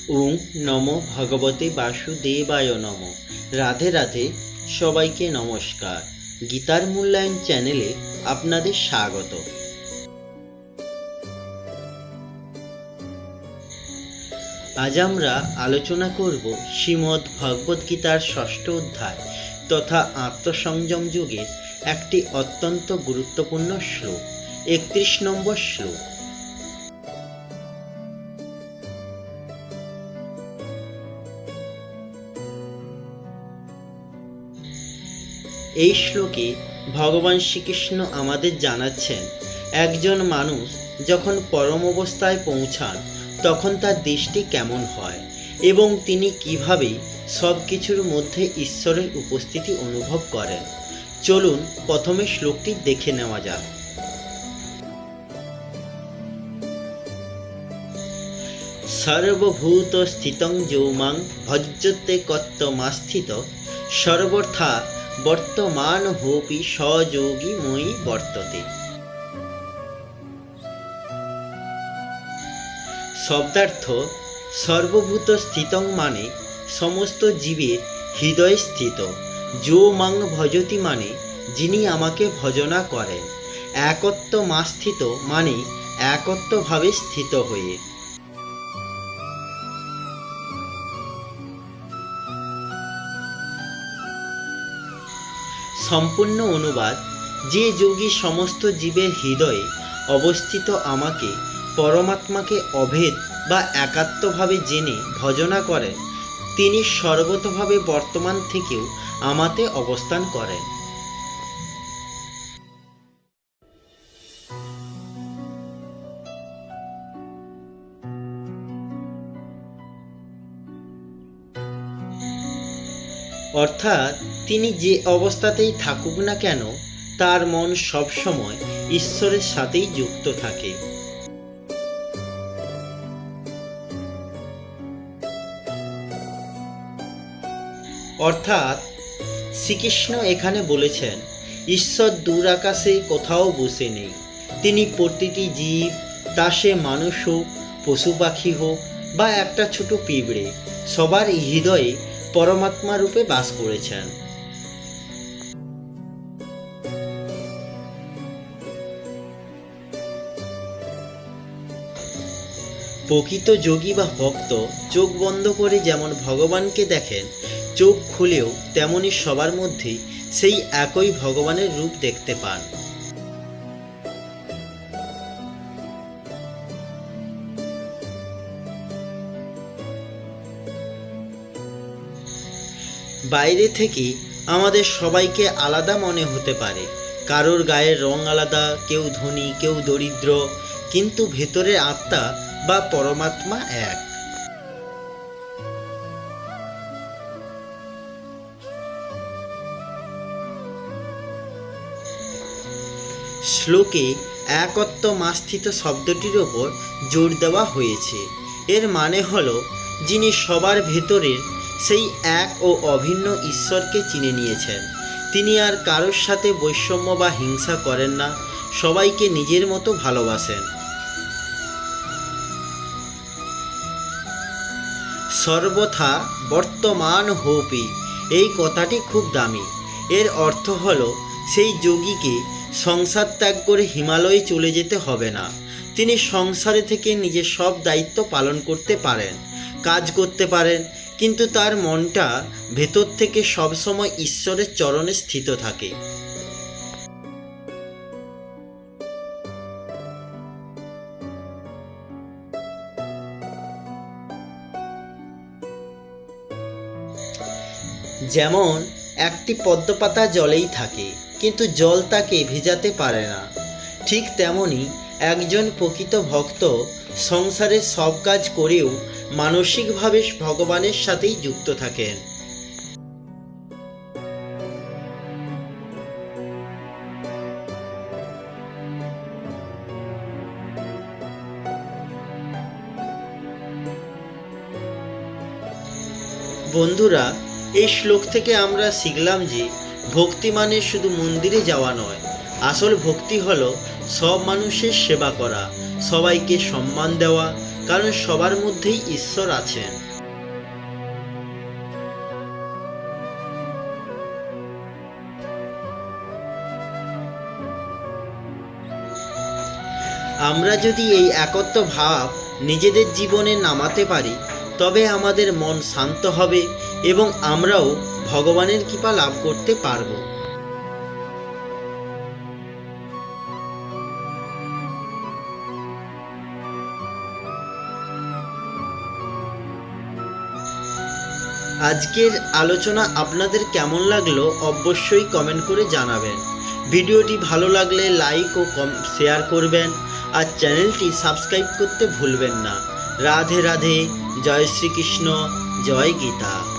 ওং নমো ভগবতে বাসুদেবায় নমো। রাধে রাধে, সবাইকে নমস্কার। গীতার মূল্যায়ন চ্যানেলে আপনাদের স্বাগত। আজ আমরা আলোচনা করব শ্রীমদ্ ভগবদ গীতার ষষ্ঠ অধ্যায় তথা আত্মসংযম যুগের একটি অত্যন্ত গুরুত্বপূর্ণ শ্লোক, 31 নম্বর শ্লোক। এই শ্লোকে ভগবান শ্রীকৃষ্ণ আমাদের জানাচ্ছেন, একজন মানুষ যখন পরম অবস্থায় পৌঁছান তখন তার দৃষ্টি কেমন হয় এবং তিনি কিভাবে সব কিছুর মধ্যে ঈশ্বরের উপস্থিতি অনুভব করেন। চলুন প্রথমে শ্লোকটি দেখে নেওয়া যাক। সর্বভূত স্থিতং যো মাং ভজতে কত্তমাস্থিত সর্বথা বর্তমান হোপি সযোগী মই বর্ততে। শব্দার্থ, সর্বভূত স্থিতং মানে সমস্ত জীবের হৃদয়ে স্থিত, যো মাং ভজতি মানে যিনি আমাকে ভজনা করেন, একত্বমাস্থিত মানে একত্বভাবে স্থিত হয়ে। সম্পূর্ণ অনুবাদ, যে যোগী সমস্ত জীবের হৃদয়ে অবস্থিত আমাকে পরমাত্মাকে অভেদ বা একাত্মভাবে জেনে ভজনা করেন, তিনি সর্বতভাবে বর্তমান থেকেও আমাতে অবস্থান করেন। অর্থাৎ তিনি যে অবস্থাতেই থাকুক না কেন তার মন সবসময় ঈশ্বরের সাথেই যুক্ত থাকে। অর্থাৎ শ্রীকৃষ্ণ এখানে বলেছেন, ঈশ্বর দূর আকাশে কোথাও বসে নেই, তিনি প্রতিটি জীব, তা সে মানুষ হোক, পশু পাখি হোক বা একটা ছোট পিঁপড়ে, সবার হৃদয়ে পরমাত্মা রূপে বাস করেছেন। প্রকৃত যোগী বা ভক্ত চোখ বন্ধ করে যেমন ভগবানকে দেখেন, চোখ খুলেও তেমনি সবার মধ্যে সেই একই ভগবানের রূপ দেখতে পান। বাইরে থেকে আমাদের সবাইকে আলাদা মনে হতে পারে, কারোর গায়ের রং আলাদা, কেউ ধনী কেউ দরিদ্র, কিন্তু ভেতরের আত্মা বা পরমাত্মা এক। শ্লোকে একত্বমাস্থিত শব্দটির ওপর জোর দেওয়া হয়েছে। এর মানে হলো, যিনি সবার ভেতরের সেই এক ও অভিন্ন ঈশ্বরকে চিনে নিয়েছেন, তিনি আর কারোর সাথে বৈষম্য বা হিংসা করেন না, সবাইকে নিজের মতো ভালোবাসেন। সর্বথা বর্তমান হোপি, এই কথাটি খুব দামি। এর অর্থ হলো, সেই যোগীকে সংসার ত্যাগ করে হিমালয়ে চলে যেতে হবে না, তিনি সংসারে থেকে নিজের সব দায়িত্ব পালন করতে পারেন, কাজ করতে পারেন, কিন্তু তার মনটা ভেতর থেকে সবসময় ঈশ্বরের চরণে স্থিত থাকে। যেমন একটি পদ্মপাতা জলেই থাকে, কিন্তু জল তাকে ভেজাতে পারে না, ঠিক তেমনি একজন প্রকৃত ভক্ত সংসারের সব কাজ করেও মানসিকভাবে ভগবানের সাথেই যুক্ত থাকেন। বন্ধুরা, এই শ্লোক থেকে আমরা শিখলাম যে ভক্তি মানে শুধু মন্দিরে যাওয়া নয়, আসল ভক্তি হলো সব মানুষের সেবা করা, সবাইকে সম্মান দেওয়া, কারণ সবার মধ্যেই ঈশ্বর আছেন। আমরা যদি এই একত্ব ভাব নিজেদের জীবনে নামাতে পারি, তবে আমাদের মন শান্ত হবে এবং আমরাও ভগবানের কৃপা লাভ করতে পারব। আজকের আলোচনা আপনাদের কেমন লাগলো অবশ্যই কমেন্ট করে জানাবেন। ভিডিওটি ভালো লাগলে লাইক ও শেয়ার করবেন আর চ্যানেলটি সাবস্ক্রাইব করতে ভুলবেন না। রাধে রাধে, জয় শ্রীকৃষ্ণ, জয় গীতা।